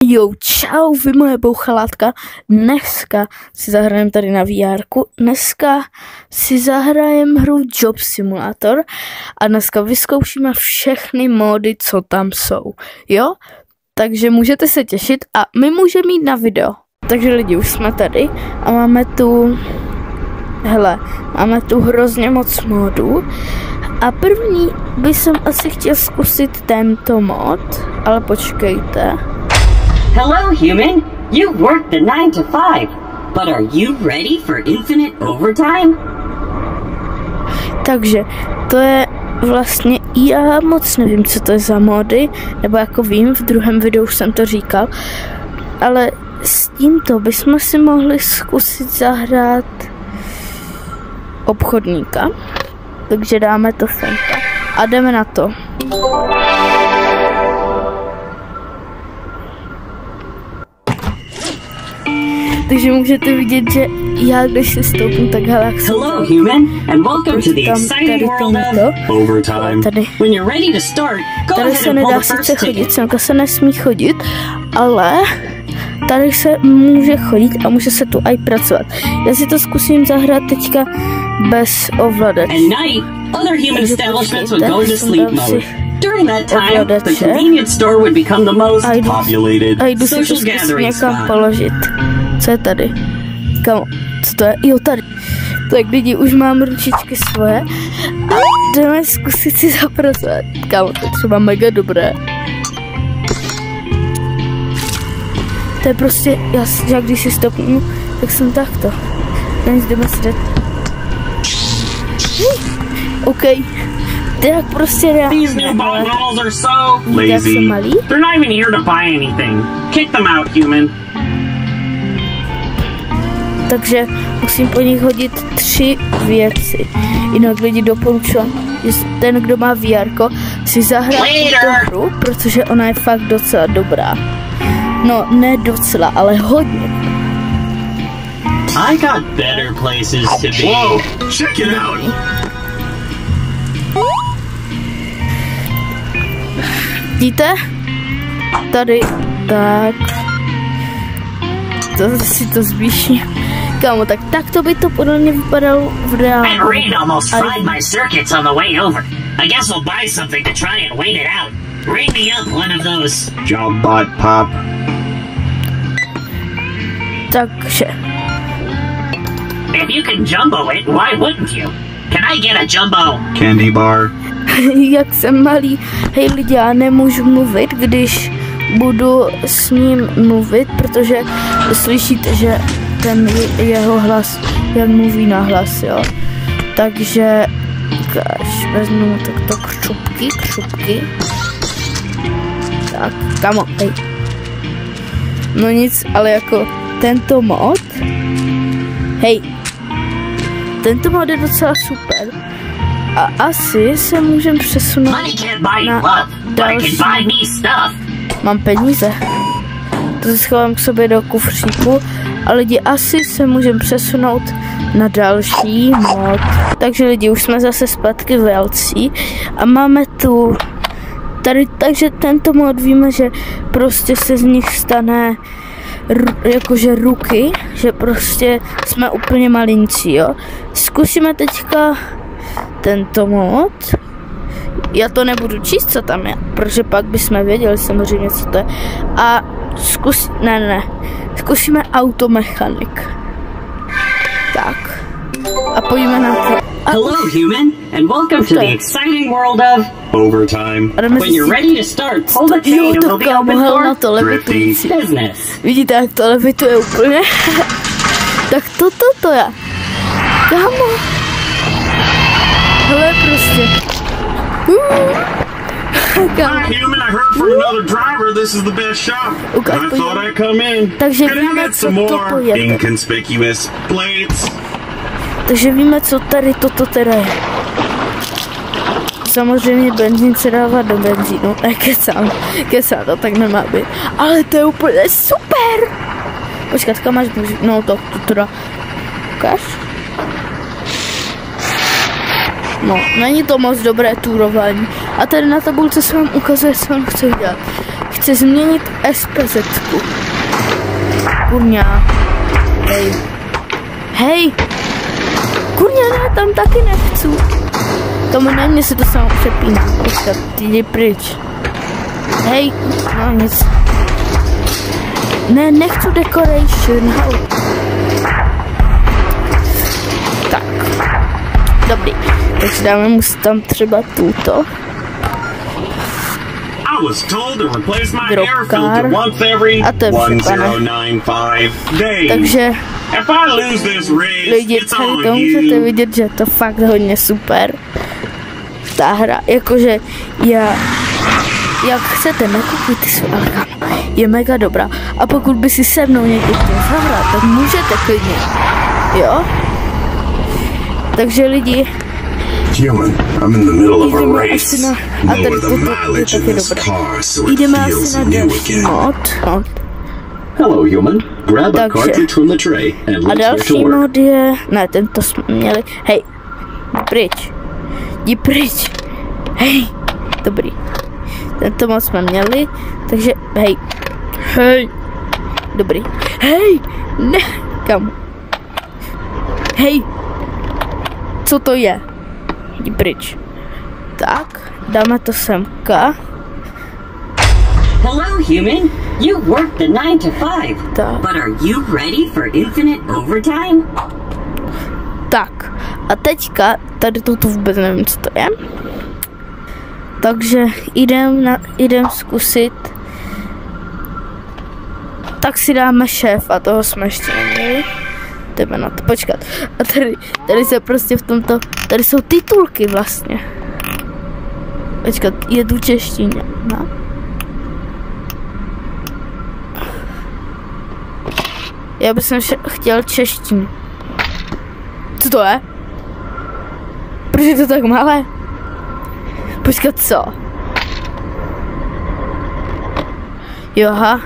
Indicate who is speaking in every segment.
Speaker 1: Jo, čau, vy moje bouchalátka. Dneska si zahrajeme tady na VRku. Dneska si zahrajeme hru Job Simulator a dneska vyzkoušíme všechny módy, co tam jsou. Jo? Takže můžete se těšit a my můžeme jít na video. Takže lidi, už jsme tady a máme tu... Hele, máme tu hrozně moc módů. A první bych jsem asi chtěl zkusit tento mod, ale počkejte.
Speaker 2: Hello, human. You worked the 9 to 5, but are you ready for infinite overtime?
Speaker 1: Takže to je vlastně, já moc nevím, co to je za módy, nebo jako vím, v druhém videu už jsem to říkal, ale s tímto bychom si mohli zkusit zahrát obchodníka, takže dáme to sem a jdeme na to. Takže můžete vidět, že já když si stoupnu, tak hele, jak jsem tady se nedá sice chodit, semka se nesmí chodit, ale tady se může chodit a může se tu i pracovat. Já si to zkusím zahrát teďka bez ovladače. A jdu si to zkusit někam položit. Co je tady? Kamo, co to je? Jo, tady. Tak lidi, už mám ručičky svoje a jdeme zkusit si zapracovat. Kamo, to je třeba mega dobré. To je prostě, já když si stopnu, tak jsem takto. Dnes jdeme si dát. OK. Tak prostě reálně.
Speaker 3: These new bot models are so lazy. They're not even here to buy anything. Kick them out, human.
Speaker 1: Takže musím po nich hodit 3 věci. Jinak lidi doporučuji, že ten, kdo má VRko, si zahrát tu hru, protože ona je fakt docela dobrá. No, ne docela, ale hodně.
Speaker 3: I got better places to be. Whoa, check it out.
Speaker 1: Vidíte? Tady, tak. To si to zvýší. Kámo, tak to by to podle mě vypadalo v reálu.
Speaker 2: And Reed almost fried my circuits on the way over. I guess we'll buy something to try and wait it out. Ring me up one of those.
Speaker 3: Job bot pop.
Speaker 1: Takže.
Speaker 2: If you can jumbo it, why wouldn't you? Can I get a jumbo
Speaker 3: candy bar?
Speaker 1: Jak jsem malý, hej lidi, já nemůžu mluvit, když budu s ním mluvit, protože slyšíte, že ten jeho hlas, jak mluví na hlas, jo. Takže, vezmu takto křupky. Tak, kamo, hej. No nic, ale jako tento mod, hej, tento mod je docela super. A asi se můžeme přesunout na další. Mám peníze. To se schovám k sobě do kufříku. A lidi, asi se můžeme přesunout na další mod. Takže lidi, už jsme zase zpátky v LC. A máme tu tady, takže tento mod víme, že prostě se z nich stane jakože ruky, že prostě jsme úplně malincí, jo. Zkusíme teďka tento mod. Já to nebudu číst, co tam je, protože pak bychom věděli samozřejmě, co to je. A zkusíme automechanik. Tak. A pojďme na to.
Speaker 2: Hello, human, and welcome to the exciting world of overtime. When you're ready to start, pull the chain and we'll be open for thrifty business.
Speaker 1: Vidíte, jak to levituje úplně? Tak to je. Kámo. Hele, prostě.
Speaker 3: Hi, human, I heard from another driver this is the best shop. I thought I'd come in.
Speaker 1: Takže víme, co to je.
Speaker 3: Inconspicuous plates.
Speaker 1: Takže víme, co tady toto teda je. Samozřejmě benzín se dává do benzínu. Kecám, to tak nemá být. Ale to je úplně super. Počkat, kam máš benzín? No to teda. Ukáž? No, není to moc dobré turování. A tady na tabulce se vám ukazuje, co on chce udělat. chci změnit SPZ-ku. Kurňa. Hej. Hej. Kurňa, ne, tam taky nechci. Tomu na mě se to samo přepíná. Počkat, jdi pryč. Hej, no nic. Ne, nechci decoration. Tak. Dobrý. Takže dáme mu tam třeba tuto. Drobkár. A to je všechno. Takže lidi, tady to můžete vidět, že je to fakt hodně super. Ta hra, jakože jak chcete, nekupujte si, ale kámo, je mega dobrá. A pokud by si se mnou někdy chtěl zahrát, tak můžete klidně. Jo? Takže lidi, jdeme asi na, a tady toto je taky dobré. Jdeme asi na další mod.
Speaker 2: Hello, human. Grab a cartridge from the tray and
Speaker 1: a
Speaker 2: let's get to
Speaker 1: další
Speaker 2: work.
Speaker 1: mod je, ne, tento jsme měli, hej, pryč, jdi pryč, hej, dobrý, tento mod jsme měli, takže, hej, dobrý, hej, ne, kam, hej, co to je, jdi pryč, tak, dáme to semka.
Speaker 2: Hello, human. You work the 9 to 5, but are you ready for infinite overtime?
Speaker 1: Tak, a teďka, tady toto vůbec nevím, co to je. Takže idem zkusit. Tak si dáme šéf a toho jsme ještě neměli. Jdeme na to, počkat. A tady se prostě v tomto, tady jsou titulky vlastně. Počkat, je tu češtině, no. Já bych chtěl češtinu. Co to je? Proč je to tak malé? Počkat, co? Joha.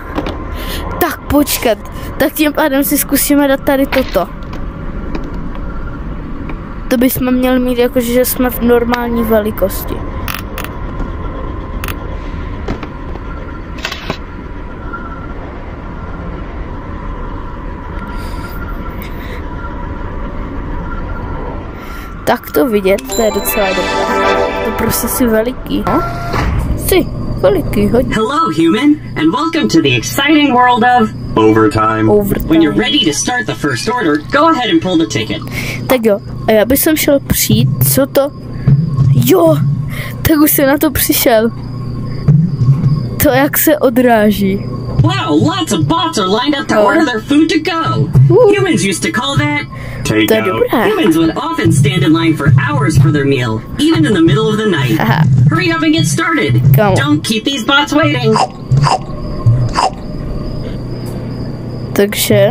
Speaker 1: Tak počkat. Tak tím pádem si zkusíme dát tady toto. To bychom měli mít jakože, že jsme v normální velikosti. Tak to vidět, to je docela dobré. To prostě si veliký, no? Jsi veliký, hodně.
Speaker 2: Hello, human, and welcome to the exciting world of overtime. When you're ready to start the first order, go ahead and pull the ticket.
Speaker 1: Tak jo, a já bych sem šel přijít, co to? Jo, tak už jsem na to přišel. To, jak se odráží.
Speaker 2: Wow, lots of bots are lined up to order their food to go. Humans used to call that takeout. Humans would often stand in line for hours for their meal, even in the middle of the night. Hurry up and get started. Don't keep these bots waiting.
Speaker 1: Takže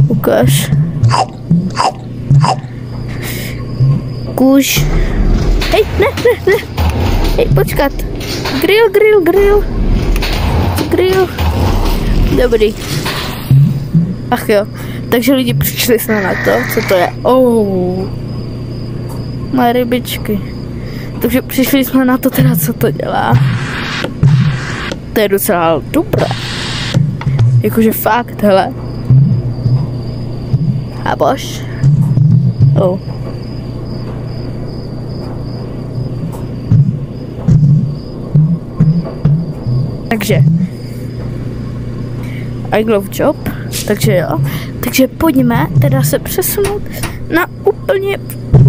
Speaker 1: ukáž. Kuš. Hej, ne. Hej, počkat. Grill. Dobrý. Ach jo. Takže lidi přišli jsme na to, co to je. Má rybičky. Takže přišli jsme na to teda, co to dělá. To je docela dobré. Jakože fakt, hele. A bož. Takže I love job, takže jo. Takže pojďme teda se přesunout na úplně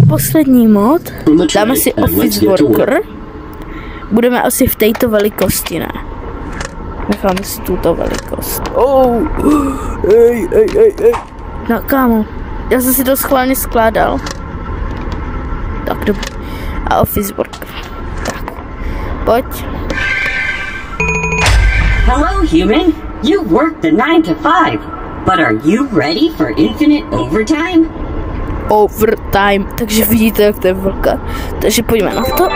Speaker 1: poslední mod. Dáme si Office Worker. Budeme asi v této velikosti, ne? Necháme si tuto velikost. Ej. No kámo, já jsem si to schválně skládal. Tak dobrý. A Office Worker. Tak, pojď.
Speaker 2: Hello, human. You work the 9 to 5, but are you ready for infinite overtime?
Speaker 1: Overtime, takže vidíte, jak to je velká. Takže pojďme na to.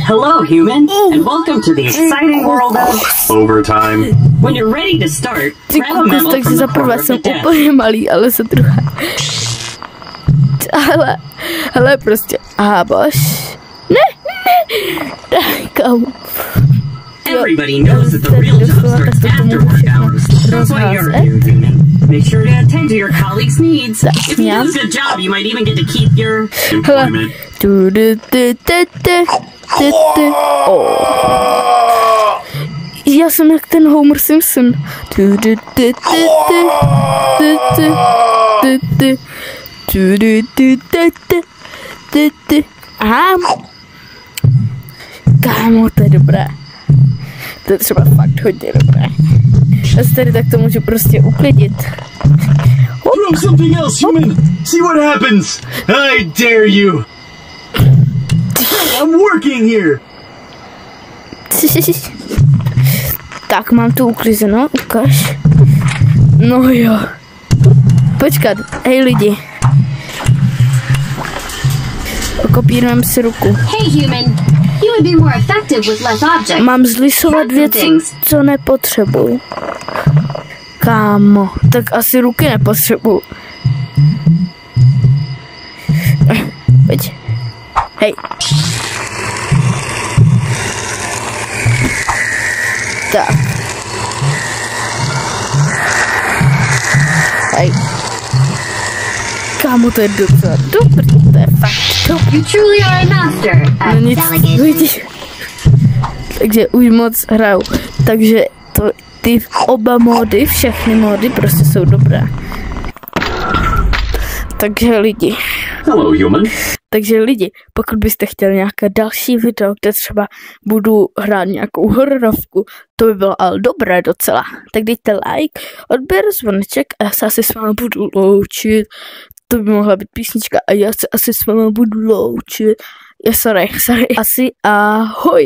Speaker 2: Hello, human, and welcome to the exciting world of overtime. When you're ready to start, grab a memo
Speaker 1: takže
Speaker 2: from the
Speaker 1: za prvé
Speaker 2: corner of
Speaker 1: jsem
Speaker 2: the desk.
Speaker 1: úplně malý, ale za druhé. Ale prostě, aha bož. Ne, kámo.
Speaker 2: Everybody knows that the real job starts after work hours. That's why you're here, Human. Make sure to attend to your colleagues' needs. If you do a good job, you might even get to keep your employment.
Speaker 1: Já jsem jak ten Homer Simpson. Aha. Kámo, to je dobré. To je třeba fakt hodně dobré. Já se tady takto můžu prostě uklidit.
Speaker 4: Throw something else, Human! See what happens! I dare you! I'm working here!
Speaker 1: Tak, mám tu uklizeno, ukaž. No jo. Počkat, hej lidi. Okopírujeme si ruku.
Speaker 5: Hey Human, you would be more effective with less objects.
Speaker 1: Mám zlisovat věci, co nepotřebuju. Kámo, tak asi ruky nepotřebuju. Pojď. Hej. Tak. Hej. Kámo, to je docela dobrý, to je fakt dobrý.
Speaker 5: You truly are a master at delegation.
Speaker 1: Takže už moc hraju. Takže ty oba módy, všechny módy prostě jsou dobré. Takže lidi.
Speaker 3: Hello, Human.
Speaker 1: Takže lidi, pokud byste chtěli nějaké další video, kde třeba budu hrát nějakou hororovku, to by bylo ale dobré docela. Tak dejte like, odběr, zvoneček a já se asi s vámi budu loučit. To by mohla být písnička a já se asi s vámi budu loučit. Sorry, asi ahoj.